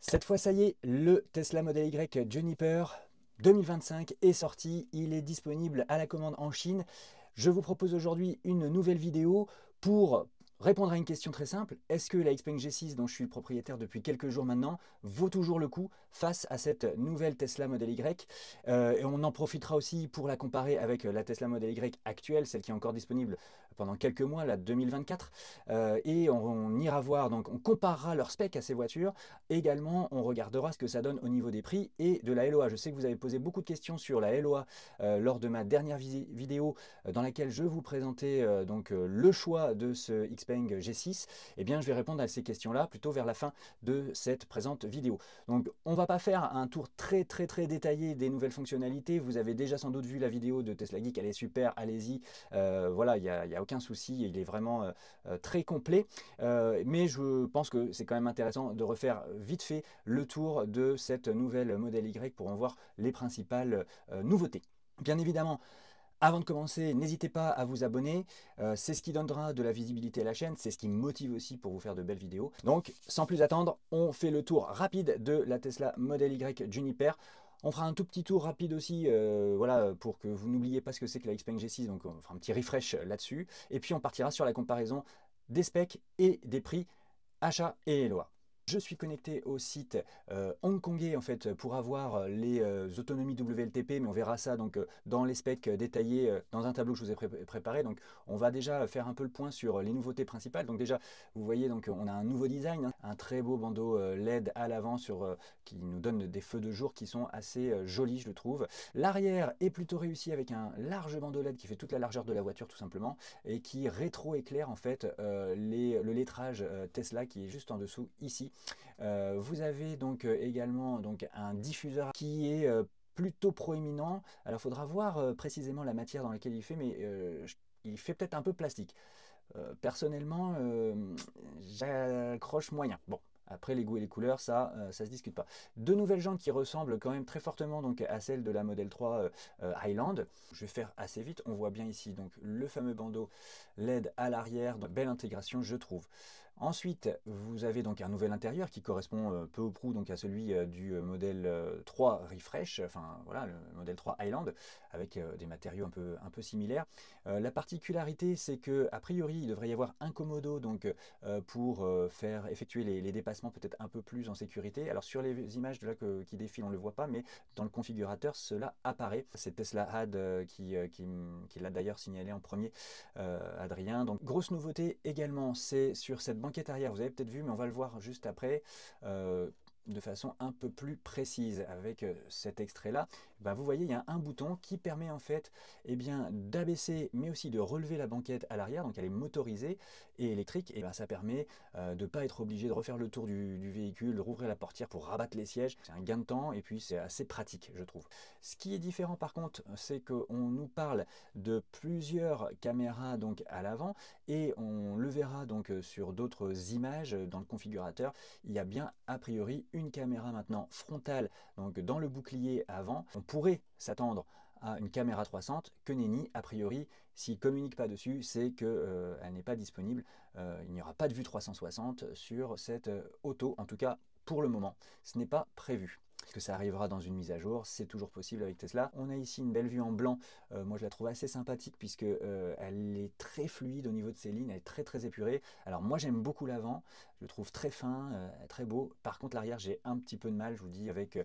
Cette fois, ça y est, le Tesla Model Y Juniper 2025 est sorti. Il est disponible à la commande en Chine. Je vous propose aujourd'hui une nouvelle vidéo pour répondre à une question très simple. Est-ce que la Xpeng G6, dont je suis le propriétaire depuis quelques jours maintenant, vaut toujours le coup face à cette nouvelle Tesla Model Y? Et on en profitera aussi pour la comparer avec la Tesla Model Y actuelle, celle qui est encore disponible pendant quelques mois, la 2024. Et on ira voir, donc on comparera leurs specs à ces voitures. Également, on regardera ce que ça donne au niveau des prix et de la LOA. Je sais que vous avez posé beaucoup de questions sur la LOA lors de ma dernière vidéo dans laquelle je vous présentais le choix de ce Xpeng G6. Eh bien, je vais répondre à ces questions-là plutôt vers la fin de cette présente vidéo. Donc, on ne va pas faire un tour très détaillé des nouvelles fonctionnalités. Vous avez déjà sans doute vu la vidéo de Tesla Geek, elle est super, allez-y. Voilà, il n'y a aucun souci, il est vraiment très complet. Mais je pense que c'est quand même intéressant de refaire vite fait le tour de cette nouvelle Model Y pour en voir les principales nouveautés. Bien évidemment, avant de commencer, n'hésitez pas à vous abonner, c'est ce qui donnera de la visibilité à la chaîne, c'est ce qui me motive aussi pour vous faire de belles vidéos. Donc sans plus attendre, on fait le tour rapide de la Tesla Model Y Juniper. On fera un tout petit tour rapide aussi, voilà, pour que vous n'oubliez pas ce que c'est que la Xpeng G6, donc on fera un petit refresh là-dessus. Et puis on partira sur la comparaison des specs et des prix, achat et LOA. Je suis connecté au site hongkongais en fait pour avoir les autonomies WLTP, mais on verra ça donc dans les specs détaillés dans un tableau que je vous ai préparé. Donc on va déjà faire un peu le point sur les nouveautés principales. Donc déjà vous voyez, donc on a un nouveau design, hein, un très beau bandeau LED à l'avant qui nous donne des feux de jour qui sont assez jolis, je trouve. L'arrière est plutôt réussi avec un large bandeau LED qui fait toute la largeur de la voiture tout simplement et qui rétro-éclaire en fait le lettrage Tesla qui est juste en dessous ici. Vous avez donc également donc, un diffuseur qui est plutôt proéminent. Alors il faudra voir précisément la matière dans laquelle il fait, mais il fait peut-être un peu plastique. Personnellement, j'accroche moyen. Bon, après les goûts et les couleurs, ça se discute pas. Deux nouvelles jantes qui ressemblent quand même très fortement donc, à celles de la Model 3 Highland. Je vais faire assez vite. On voit bien ici donc le fameux bandeau LED à l'arrière. Belle intégration, je trouve. Ensuite, vous avez donc un nouvel intérieur qui correspond peu ou prou donc à celui du modèle 3 Refresh, enfin voilà, le modèle 3 Highland, avec des matériaux un peu similaires. La particularité, c'est que a priori, il devrait y avoir un commodo donc pour faire effectuer les dépassements peut-être un peu plus en sécurité. Alors sur les images de là qui défilent, on ne le voit pas, mais dans le configurateur, cela apparaît. C'est Tesla Ad qui l'a d'ailleurs signalé en premier, Adrien. Donc grosse nouveauté également, c'est sur cette banquette arrière. Vous avez peut-être vu, mais on va le voir juste après. De façon un peu plus précise avec cet extrait là, ben vous voyez il y a un bouton qui permet en fait d'abaisser mais aussi de relever la banquette à l'arrière, donc elle est motorisée et électrique, et ben ça permet de ne pas être obligé de refaire le tour du véhicule, de rouvrir la portière pour rabattre les sièges. C'est un gain de temps et puis c'est assez pratique, je trouve. Ce qui est différent par contre, c'est qu'on nous parle de plusieurs caméras donc à l'avant, et on le verra donc sur d'autres images dans le configurateur. Il y a bien a priori une caméra maintenant frontale donc dans le bouclier avant. On pourrait s'attendre à une caméra 360, que nenni, a priori, s'il ne communique pas dessus, c'est qu'elle n'est pas disponible. Il n'y aura pas de vue 360 sur cette auto, en tout cas pour le moment, ce n'est pas prévu. Que ça arrivera dans une mise à jour, c'est toujours possible avec Tesla. On a ici une belle vue en blanc, moi je la trouve assez sympathique puisque elle est très fluide au niveau de ses lignes, elle est très épurée. Alors moi j'aime beaucoup l'avant, je le trouve très fin, très beau. Par contre l'arrière j'ai un petit peu de mal, je vous dis, avec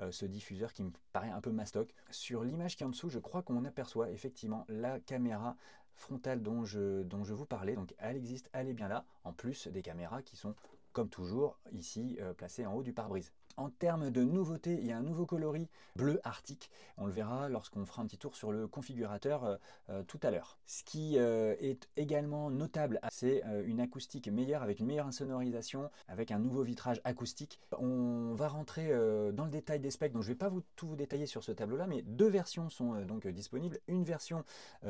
ce diffuseur qui me paraît un peu mastoc. Sur l'image qui est en dessous, je crois qu'on aperçoit effectivement la caméra frontale dont je vous parlais. Donc elle existe, elle est bien là, en plus des caméras qui sont comme toujours ici placées en haut du pare-brise. En termes de nouveautés, il y a un nouveau coloris bleu arctique. On le verra lorsqu'on fera un petit tour sur le configurateur tout à l'heure. Ce qui est également notable, c'est une acoustique meilleure avec une meilleure insonorisation, avec un nouveau vitrage acoustique. On va rentrer dans le détail des specs, donc je ne vais pas tout vous détailler sur ce tableau-là, mais deux versions sont donc disponibles. Une version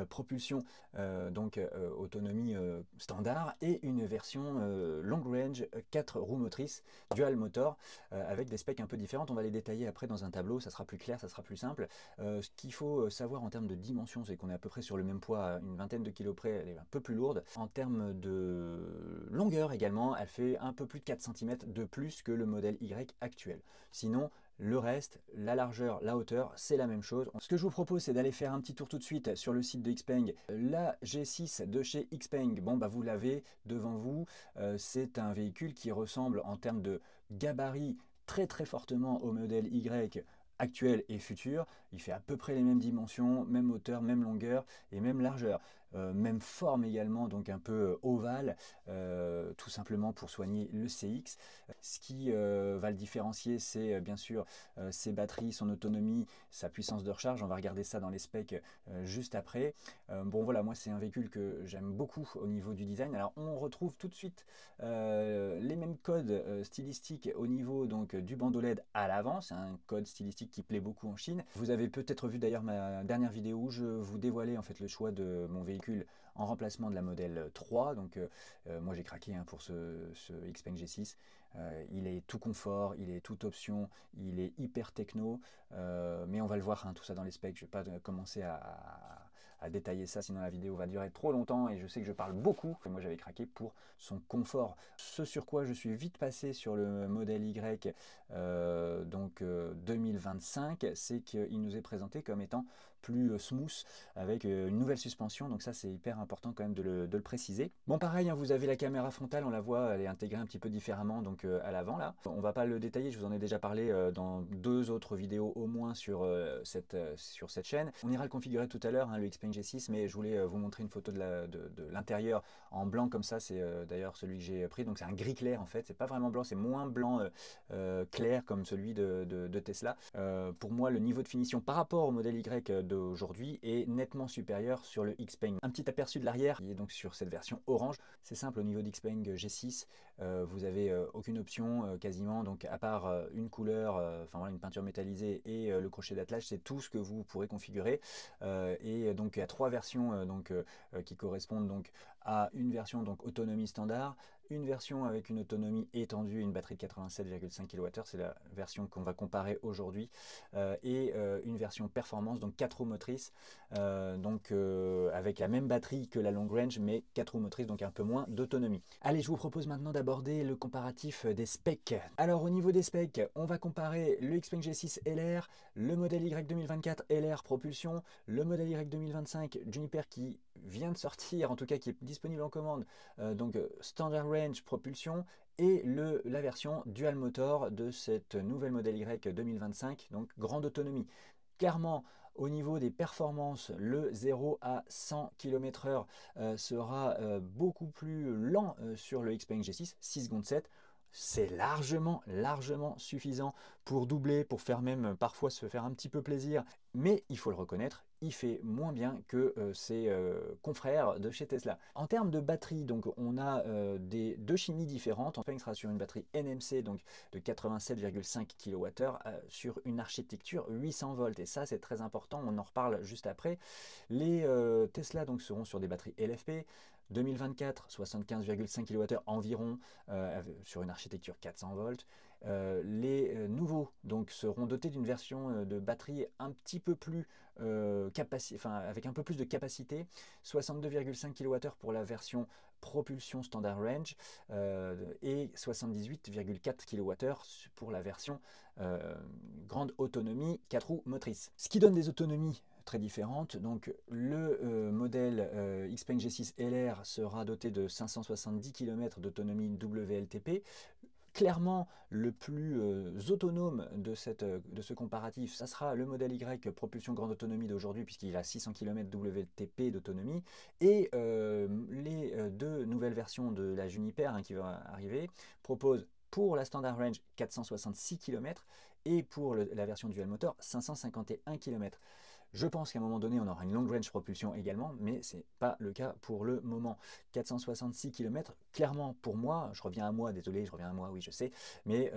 propulsion, autonomie standard, et une version long range 4 roues motrices dual motor avec des specs un peu différentes. On va les détailler après dans un tableau, ça sera plus clair, ça sera plus simple. Ce qu'il faut savoir en termes de dimension, c'est qu'on est à peu près sur le même poids, à une vingtaine de kilos près, elle est un peu plus lourde. En termes de longueur également, elle fait un peu plus de 4 cm de plus que le modèle Y actuel. Sinon, le reste, la largeur, la hauteur, c'est la même chose. Ce que je vous propose, c'est d'aller faire un petit tour tout de suite sur le site de Xpeng. La G6 de chez Xpeng, bon bah vous l'avez devant vous. C'est un véhicule qui ressemble en termes de gabarit très fortement au modèle Y actuel et futur. Il fait à peu près les mêmes dimensions, même hauteur, même longueur et même largeur. Même forme également, donc un peu ovale, tout simplement pour soigner le CX. Ce qui va le différencier, c'est bien sûr ses batteries, son autonomie, sa puissance de recharge. On va regarder ça dans les specs juste après. Bon voilà, moi c'est un véhicule que j'aime beaucoup au niveau du design. Alors on retrouve tout de suite les mêmes codes stylistiques au niveau donc du bandeau LED à l'avant. C'est un code stylistique qui plaît beaucoup en Chine. Vous avez peut-être vu d'ailleurs ma dernière vidéo où je vous dévoilais en fait le choix de mon véhicule en remplacement de la modèle 3. Donc moi j'ai craqué pour ce Xpeng G6. Il est tout confort, il est toute option, il est hyper techno, mais on va le voir tout ça dans les specs. Je ne vais pas commencer à détailler ça, sinon la vidéo va durer trop longtemps et je sais que je parle beaucoup. Moi j'avais craqué pour son confort. Ce sur quoi je suis vite passé sur le modèle Y 2025, c'est qu'il nous est présenté comme étant plus smooth avec une nouvelle suspension, donc ça c'est hyper important quand même de le préciser. Bon pareil, vous avez la caméra frontale, on la voit, elle est intégrée un petit peu différemment donc à l'avant là. On va pas le détailler, je vous en ai déjà parlé dans 2 autres vidéos au moins sur cette chaîne. On ira le configurer tout à l'heure, le Xpeng G6, mais je voulais vous montrer une photo de l'intérieur en blanc comme ça. C'est d'ailleurs celui que j'ai pris, donc c'est un gris clair en fait, c'est pas vraiment blanc, c'est moins blanc clair comme celui de Tesla. Pour moi le niveau de finition par rapport au modèle Y d'aujourd'hui est nettement supérieur sur le Xpeng. Un petit aperçu de l'arrière, qui est donc sur cette version orange. C'est simple, au niveau d'Xpeng G6, vous avez aucune option quasiment, donc à part une couleur, enfin voilà, une peinture métallisée et le crochet d'attelage, c'est tout ce que vous pourrez configurer. Et donc il y a 3 versions qui correspondent donc à une version donc autonomie standard, une version avec une autonomie étendue et une batterie de 87,5 kWh, c'est la version qu'on va comparer aujourd'hui, et une version performance, donc 4 roues motrices, avec la même batterie que la long range, mais 4 roues motrices, donc un peu moins d'autonomie. Allez, je vous propose maintenant d'aborder le comparatif des specs. Alors au niveau des specs, on va comparer le Xpeng G6 LR, le modèle Y 2024 LR propulsion, le modèle Y 2025 Juniper qui vient de sortir, en tout cas qui est disponible en commande, donc standard range propulsion, et la version dual motor de cette nouvelle modèle Y 2025, donc grande autonomie. Clairement, au niveau des performances, le 0 à 100 km/h sera beaucoup plus lent sur le Xpeng G6, 6 secondes 7. C'est largement suffisant pour doubler, pour faire même parfois se faire un petit peu plaisir. Mais il faut le reconnaître, il fait moins bien que ses confrères de chez Tesla. En termes de batterie, donc on a deux chimies différentes. Xpeng sera sur une batterie NMC donc de 87,5 kWh sur une architecture 800 volts. Et ça c'est très important, on en reparle juste après. Les Tesla donc seront sur des batteries LFP. 2024, 75,5 kWh environ sur une architecture 400 volts. Les nouveaux donc seront dotés d'une version de batterie un petit peu plus avec un peu plus de capacité, 62,5 kWh pour la version propulsion standard range et 78,4 kWh pour la version grande autonomie 4 roues motrices. Ce qui donne des autonomies très différentes. Donc le modèle Xpeng G6 LR sera doté de 570 km d'autonomie WLTP. Clairement, le plus autonome de ce comparatif, ça sera le modèle Y propulsion grande autonomie d'aujourd'hui, puisqu'il a 600 km WLTP d'autonomie. Et les 2 nouvelles versions de la Juniper qui va arriver proposent pour la standard range 466 km et pour la version dual motor 551 km. Je pense qu'à un moment donné, on aura une long range propulsion également, mais ce n'est pas le cas pour le moment. 466 km, clairement pour moi, je reviens à moi, désolé, je reviens à moi, oui je sais, mais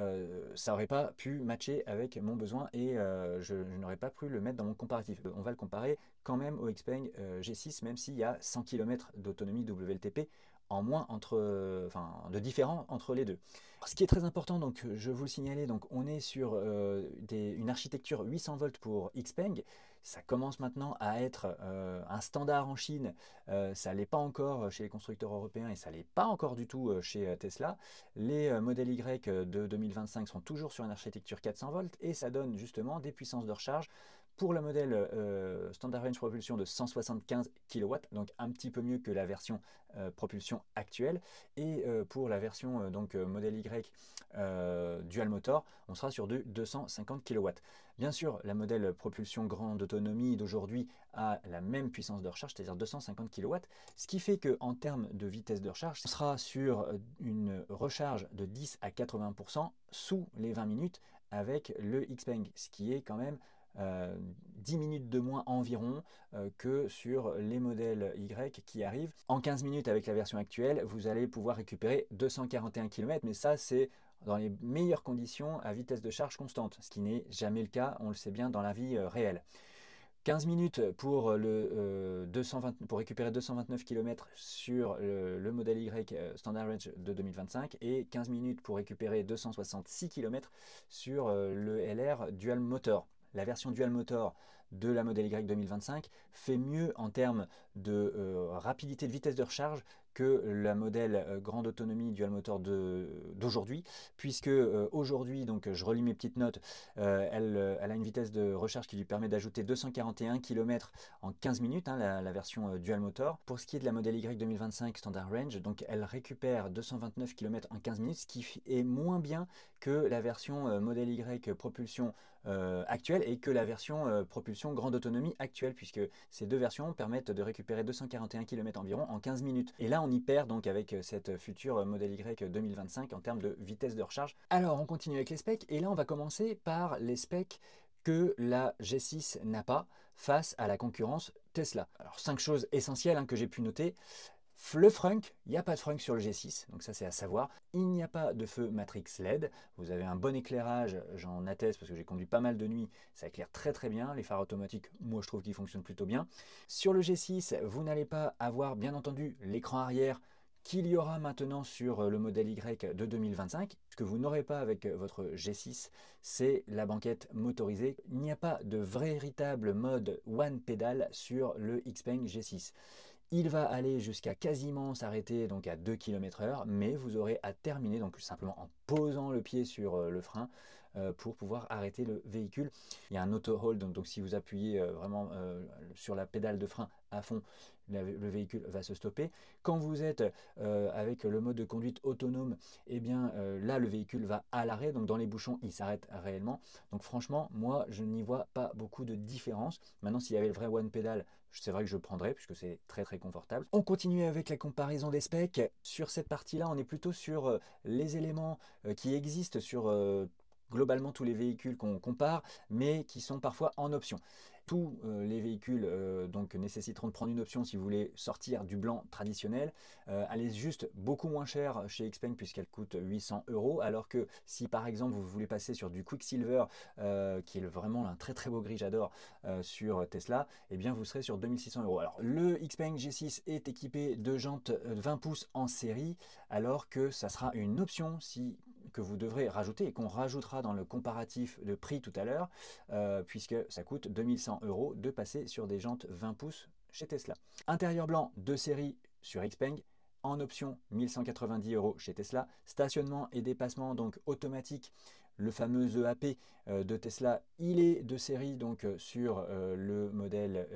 ça n'aurait pas pu matcher avec mon besoin et je n'aurais pas pu le mettre dans mon comparatif. On va le comparer quand même au Xpeng G6, même s'il y a 100 km d'autonomie WLTP en moins de différent entre les deux. Ce qui est très important, donc je vous le signalais, donc on est sur une architecture 800 volts pour Xpeng. Ça commence maintenant à être un standard en Chine. Ça ne l'est pas encore chez les constructeurs européens et ça ne l'est pas encore du tout chez Tesla. Les modèles Y de 2025 sont toujours sur une architecture 400 volts et ça donne justement des puissances de recharge pour le modèle Standard Range Propulsion de 175 kW, donc un petit peu mieux que la version propulsion actuelle. Et pour la version modèle Y Dual Motor, on sera sur du 250 kW. Bien sûr, la modèle propulsion grande autonomie d'aujourd'hui a la même puissance de recharge, c'est-à-dire 250 kW, ce qui fait qu'en termes de vitesse de recharge, on sera sur une recharge de 10 à 80% sous les 20 minutes avec le Xpeng, ce qui est quand même 10 minutes de moins environ que sur les modèles Y qui arrivent. En 15 minutes avec la version actuelle, vous allez pouvoir récupérer 241 km, mais ça c'est dans les meilleures conditions à vitesse de charge constante, ce qui n'est jamais le cas, on le sait bien, dans la vie réelle. 15 minutes pour récupérer 229 km sur le modèle Y Standard Range de 2025 et 15 minutes pour récupérer 266 km sur le LR Dual Motor. La version Dual Motor de la modèle Y 2025 fait mieux en termes de rapidité de vitesse de recharge que la modèle grande autonomie Dual Motor d'aujourd'hui, puisque aujourd'hui, donc je relis mes petites notes, elle a une vitesse de recharge qui lui permet d'ajouter 241 km en 15 minutes, hein, la version Dual Motor. Pour ce qui est de la modèle Y 2025 Standard Range, donc elle récupère 229 km en 15 minutes, ce qui est moins bien que la version modèle Y propulsion actuelle et que la version propulsion grande autonomie actuelle, puisque ces deux versions permettent de récupérer 241 km environ en 15 minutes. Et là, on y perd donc avec cette future modèle Y 2025 en termes de vitesse de recharge. Alors, on continue avec les specs, et là, on va commencer par les specs que la G6 n'a pas face à la concurrence Tesla. Alors, 5 choses essentielles que j'ai pu noter. Le frunk, il n'y a pas de frunk sur le G6, donc ça c'est à savoir. Il n'y a pas de feu Matrix LED, vous avez un bon éclairage, j'en atteste parce que j'ai conduit pas mal de nuit, ça éclaire très très bien. Les phares automatiques, moi je trouve qu'ils fonctionnent plutôt bien. Sur le G6, vous n'allez pas avoir bien entendu l'écran arrière qu'il y aura maintenant sur le modèle Y de 2025. Ce que vous n'aurez pas avec votre G6, c'est la banquette motorisée. Il n'y a pas de véritable mode one pedal sur le Xpeng G6. Il va aller jusqu'à quasiment s'arrêter donc à 2 km/h, mais vous aurez à terminer donc simplement en posant le pied sur le frein pour pouvoir arrêter le véhicule. Il y a un auto hold, donc si vous appuyez vraiment sur la pédale de frein à fond, le véhicule va se stopper. Quand vous êtes avec le mode de conduite autonome, et bien là le véhicule va à l'arrêt, donc dans les bouchons il s'arrête réellement. Donc franchement, moi je n'y vois pas beaucoup de différence. Maintenant, s'il y avait le vrai one pedal, c'est vrai que je le prendrais puisque c'est très très confortable. On continue avec la comparaison des specs. Sur cette partie-là, on est plutôt sur les éléments qui existent sur globalement tous les véhicules qu'on compare, mais qui sont parfois en option. Tous les véhicules donc nécessiteront de prendre une option si vous voulez sortir du blanc traditionnel. Elle est juste beaucoup moins chère chez Xpeng puisqu'elle coûte 800 €, alors que si par exemple vous voulez passer sur du Quicksilver, qui est vraiment un très très beau gris, j'adore, sur Tesla, eh bien vous serez sur 2600 €. Alors le Xpeng G6 est équipé de jantes 20 pouces en série, alors que ça sera une option que vous devrez rajouter et qu'on rajoutera dans le comparatif de prix tout à l'heure, puisque ça coûte 2100 € de passer sur des jantes 20 pouces chez Tesla. Intérieur blanc de série sur Xpeng, en option 1190 € chez Tesla. Stationnement et dépassement donc automatique, le fameux EAP de Tesla, il est de série donc sur le modèle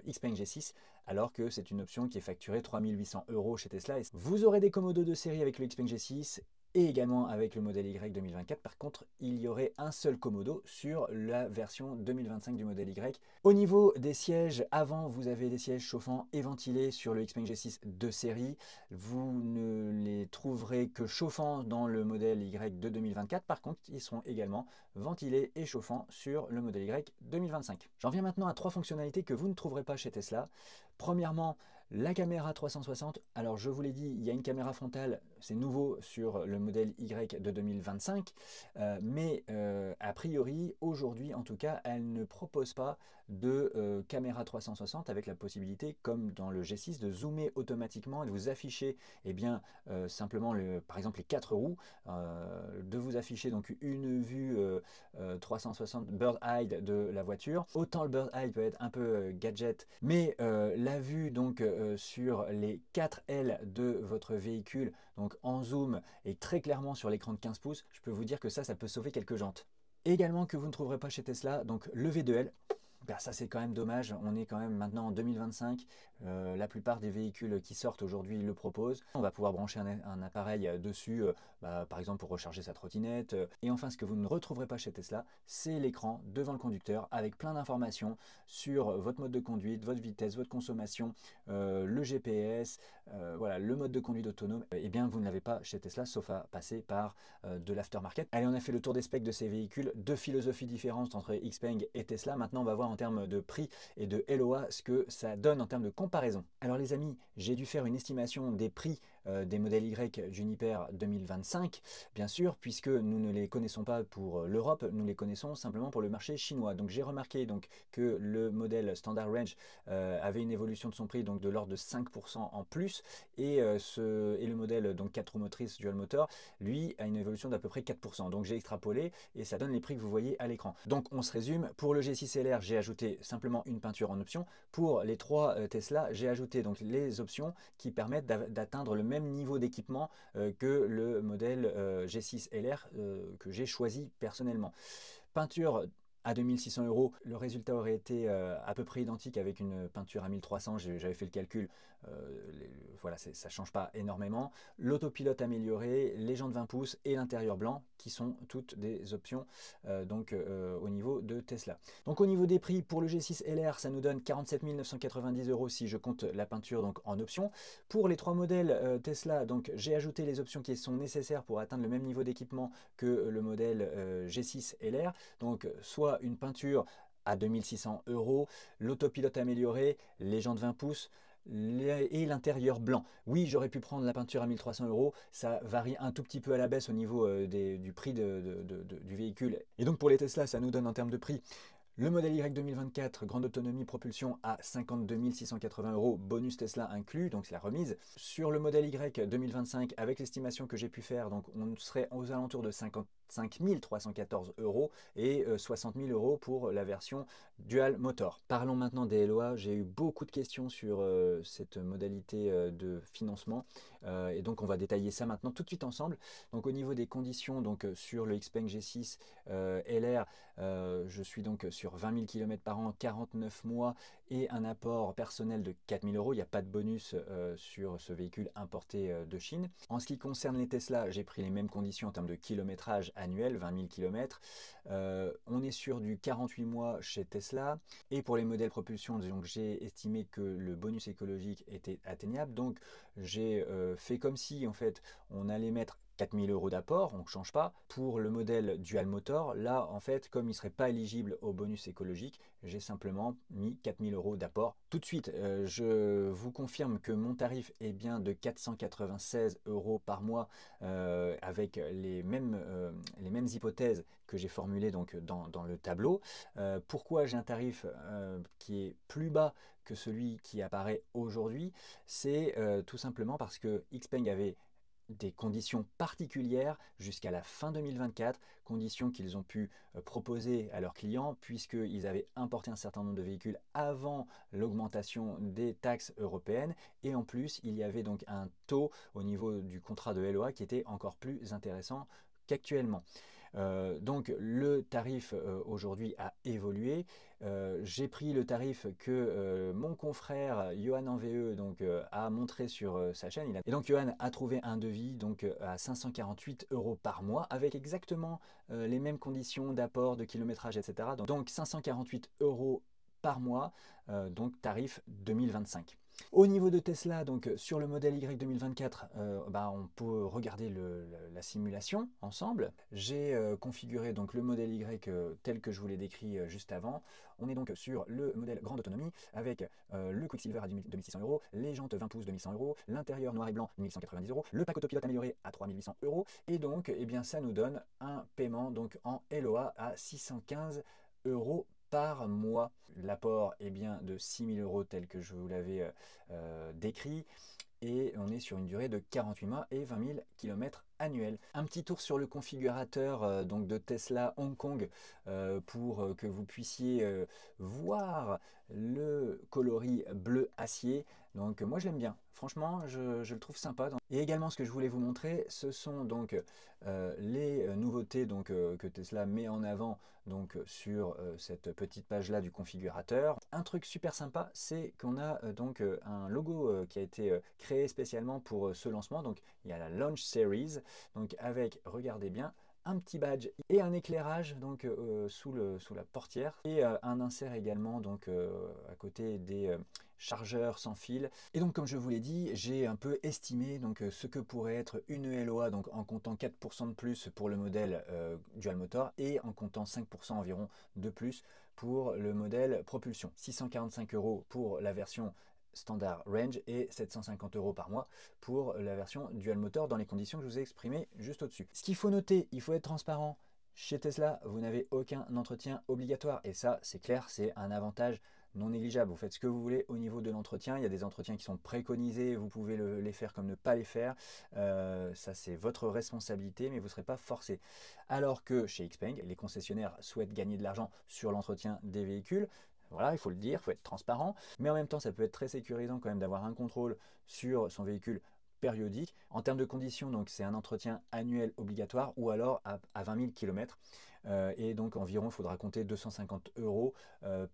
Xpeng G6, alors que c'est une option qui est facturée 3800 € chez Tesla. Et vous aurez des commodos de série avec le Xpeng G6 et également avec le modèle Y 2024. Par contre, il y aurait un seul commodo sur la version 2025 du modèle Y. Au niveau des sièges, avant, vous avez des sièges chauffants et ventilés sur le Xpeng G6 de série. Vous ne les trouverez que chauffants dans le modèle Y de 2024. Par contre, ils seront également ventilés et chauffants sur le modèle Y 2025. J'en viens maintenant à 3 fonctionnalités que vous ne trouverez pas chez Tesla. Premièrement, la caméra 360. Alors je vous l'ai dit, il y a une caméra frontale c'est nouveau sur le modèle Y de 2025, mais a priori, aujourd'hui en tout cas, elle ne propose pas de caméra 360 avec la possibilité, comme dans le G6, de zoomer automatiquement et de vous afficher simplement par exemple les 4 roues, de vous afficher donc une vue 360 bird eye de la voiture. Autant le bird eye peut être un peu gadget, mais la vue donc sur les 4 ailes de votre véhicule, donc en zoom et très clairement sur l'écran de 15 pouces, je peux vous dire que ça peut sauver quelques jantes. Également que vous ne trouverez pas chez Tesla, donc le V2L. Ben ça c'est quand même dommage, on est quand même maintenant en 2025, la plupart des véhicules qui sortent aujourd'hui le proposent. On va pouvoir brancher un appareil dessus, par exemple pour recharger sa trottinette. Et enfin ce que vous ne retrouverez pas chez Tesla, c'est l'écran devant le conducteur avec plein d'informations sur votre mode de conduite, votre vitesse, votre consommation, le GPS, voilà, le mode de conduite autonome. Eh bien vous ne l'avez pas chez Tesla sauf à passer par de l'aftermarket. Allez, on a fait le tour des specs de ces véhicules, deux philosophies différentes entre Xpeng et Tesla. Maintenant on va voir en termes de prix et de LOA ce que ça donne en termes de comparaison. Alors les amis, j'ai dû faire une estimation des prix des modèles Y Juniper 2025, bien sûr, puisque nous ne les connaissons pas pour l'Europe, nous les connaissons simplement pour le marché chinois. Donc j'ai remarqué donc que le modèle Standard Range avait une évolution de son prix donc de l'ordre de 5% en plus, et le modèle donc 4 roues motrices dual motor, lui, a une évolution d'à peu près 4%. Donc j'ai extrapolé et ça donne les prix que vous voyez à l'écran. Donc on se résume, pour le G6 LR, j'ai ajouté simplement une peinture en option. Pour les 3 Tesla, j'ai ajouté donc les options qui permettent d'atteindre le même niveau d'équipement que le modèle G6 LR que j'ai choisi personnellement. Peinture à 2600 €, le résultat aurait été à peu près identique avec une peinture à 1300, j'avais fait le calcul, voilà, ça ne change pas énormément. L'autopilote amélioré, les jantes 20 pouces et l'intérieur blanc, qui sont toutes des options au niveau de Tesla. Donc au niveau des prix, pour le G6 LR, ça nous donne 47 990 € si je compte la peinture donc en option. Pour les 3 modèles Tesla, donc j'ai ajouté les options qui sont nécessaires pour atteindre le même niveau d'équipement que le modèle G6 LR. Donc soit une peinture à 2600 €, l'autopilote amélioré, les jantes 20 pouces et l'intérieur blanc. Oui, j'aurais pu prendre la peinture à 1300 €, ça varie un tout petit peu à la baisse au niveau du prix du véhicule. Et donc pour les Tesla, ça nous donne en termes de prix le modèle Y 2024, grande autonomie, propulsion à 52 680 €, bonus Tesla inclus, donc c'est la remise. Sur le modèle Y 2025, avec l'estimation que j'ai pu faire, donc on serait aux alentours de 55 314 € et 60 000 € pour la version dual motor. Parlons maintenant des LOA. J'ai eu beaucoup de questions sur cette modalité de financement et donc on va détailler ça maintenant tout de suite ensemble. Donc au niveau des conditions, donc sur le Xpeng G6 LR, je suis donc sur 20 000 km par an, 49 mois et un apport personnel de 4 000 €. Il n'y a pas de bonus sur ce véhicule importé de Chine. En ce qui concerne les Tesla, j'ai pris les mêmes conditions en termes de kilométrage annuel, 20 000 km. On est sur du 48 mois chez Tesla. Et pour les modèles propulsion, j'ai estimé que le bonus écologique était atteignable. Donc j'ai fait comme si en fait on allait mettre 4 000 € d'apport, on ne change pas. Pour le modèle dual motor, là en fait comme il ne serait pas éligible au bonus écologique, j'ai simplement mis 4 000 € d'apport. Tout de suite, je vous confirme que mon tarif est bien de 496 € par mois avec les mêmes hypothèses que j'ai formulées donc dans le tableau. Pourquoi j'ai un tarif qui est plus bas que celui qui apparaît aujourd'hui? C'est tout simplement parce que Xpeng avait des conditions particulières jusqu'à la fin 2024, conditions qu'ils ont pu proposer à leurs clients puisqu'ils avaient importé un certain nombre de véhicules avant l'augmentation des taxes européennes, et en plus il y avait donc un taux au niveau du contrat de LOA qui était encore plus intéressant qu'actuellement. Donc le tarif aujourd'hui a évolué. J'ai pris le tarif que mon confrère Johan en VE donc, a montré sur sa chaîne. Et donc Johan a trouvé un devis donc, à 548 € par mois avec exactement les mêmes conditions d'apport, de kilométrage, etc. Donc 548 € par mois, donc tarif 2025. Au niveau de Tesla, donc sur le modèle Y 2024, on peut regarder la simulation ensemble. J'ai configuré donc le modèle Y tel que je vous l'ai décrit juste avant. On est donc sur le modèle grande autonomie avec le Quicksilver à 2600 €, les jantes 20 pouces 2100 €, l'intérieur noir et blanc 1190 €, le pack autopilote amélioré à 3800 €, et donc eh bien, ça nous donne un paiement donc en LOA à 615 € par mois. L'apport est bien de 6000 € tel que je vous l'avais décrit, et on est sur une durée de 48 mois et 20 000 km annuels. Un petit tour sur le configurateur donc de Tesla Hong Kong pour que vous puissiez voir le coloris bleu acier. Donc moi je l'aime bien, franchement je le trouve sympa. Et également ce que je voulais vous montrer, ce sont donc les nouveautés donc, que Tesla met en avant donc, sur cette petite page là du configurateur. Un truc super sympa, c'est qu'on a donc un logo qui a été créé spécialement pour ce lancement. Donc il y a la Launch Series, donc avec, regardez bien, un petit badge et un éclairage donc sous la portière, et un insert également donc à côté des chargeurs sans fil. Et donc comme je vous l'ai dit, j'ai un peu estimé donc ce que pourrait être une LOA, donc en comptant 4% de plus pour le modèle dual motor et en comptant 5% environ de plus pour le modèle propulsion. 645 € pour la version standard range et 750 € par mois pour la version dual motor dans les conditions que je vous ai exprimées juste au-dessus. Ce qu'il faut noter, il faut être transparent. Chez Tesla, vous n'avez aucun entretien obligatoire, et ça c'est clair, c'est un avantage non négligeable. Vous faites ce que vous voulez au niveau de l'entretien. Il y a des entretiens qui sont préconisés, vous pouvez les faire comme ne pas les faire. Ça c'est votre responsabilité, mais vous ne serez pas forcé. Alors que chez Xpeng, les concessionnaires souhaitent gagner de l'argent sur l'entretien des véhicules. Voilà, il faut le dire, il faut être transparent, mais en même temps ça peut être très sécurisant quand même d'avoir un contrôle sur son véhicule périodique. En termes de conditions, donc c'est un entretien annuel obligatoire ou alors à 20 000 km. Et donc environ il faudra compter 250 €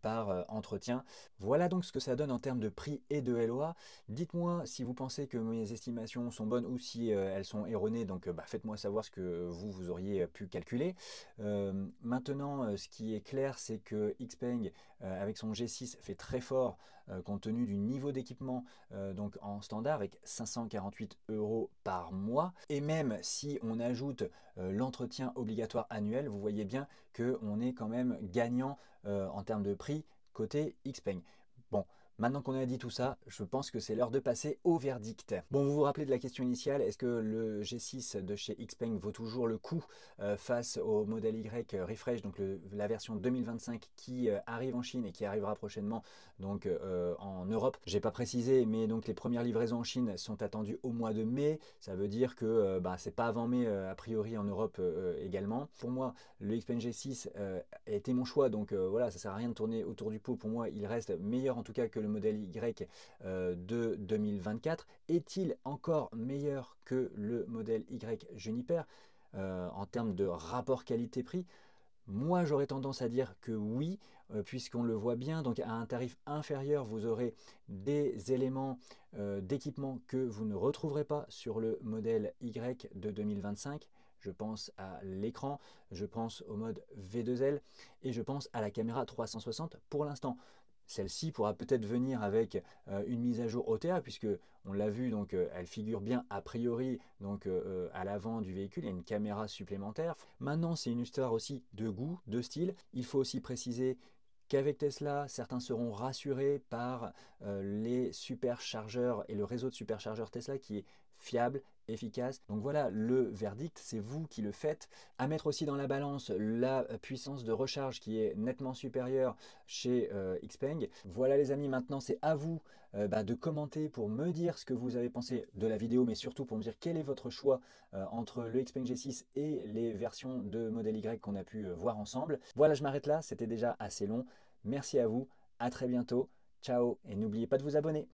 par entretien. Voilà donc ce que ça donne en termes de prix et de LOA. Dites-moi si vous pensez que mes estimations sont bonnes ou si elles sont erronées, donc faites-moi savoir ce que vous auriez pu calculer. Maintenant, ce qui est clair, c'est que Xpeng avec son G6 fait très fort compte tenu du niveau d'équipement donc en standard avec 548 € par mois. Et même si on ajoute l'entretien obligatoire annuel, vous voyez bien qu'on est quand même gagnant en termes de prix côté Xpeng. Bon, maintenant qu'on a dit tout ça, je pense que c'est l'heure de passer au verdict. Bon, vous vous rappelez de la question initiale, est-ce que le G6 de chez Xpeng vaut toujours le coup face au modèle Y Refresh, donc la version 2025 qui arrive en Chine et qui arrivera prochainement donc en Europe. J'ai pas précisé, mais donc les premières livraisons en Chine sont attendues au mois de mai. Ça veut dire que c'est pas avant mai a priori en Europe également. Pour moi, le Xpeng G6 a été mon choix, donc voilà, ça sert à rien de tourner autour du pot. Pour moi, il reste meilleur en tout cas que le modèle Y de 2024. Est-il encore meilleur que le modèle Y Juniper en termes de rapport qualité-prix? Moi, j'aurais tendance à dire que oui, puisqu'on le voit bien, donc à un tarif inférieur, vous aurez des éléments d'équipement que vous ne retrouverez pas sur le modèle Y de 2025. Je pense à l'écran, je pense au mode V2L et je pense à la caméra 360 pour l'instant. Celle-ci pourra peut-être venir avec une mise à jour OTA, puisque on l'a vu, donc elle figure bien a priori donc à l'avant du véhicule. Il y a une caméra supplémentaire. Maintenant, c'est une histoire aussi de goût, de style. Il faut aussi préciser qu'avec Tesla, certains seront rassurés par les superchargeurs et le réseau de superchargeurs Tesla qui est fiable, efficace. Donc voilà, le verdict, c'est vous qui le faites. À mettre aussi dans la balance la puissance de recharge qui est nettement supérieure chez Xpeng. Voilà les amis, maintenant c'est à vous de commenter pour me dire ce que vous avez pensé de la vidéo, mais surtout pour me dire quel est votre choix entre le Xpeng G6 et les versions de modèle Y qu'on a pu voir ensemble. Voilà, je m'arrête là, c'était déjà assez long. Merci à vous, à très bientôt, ciao, et n'oubliez pas de vous abonner.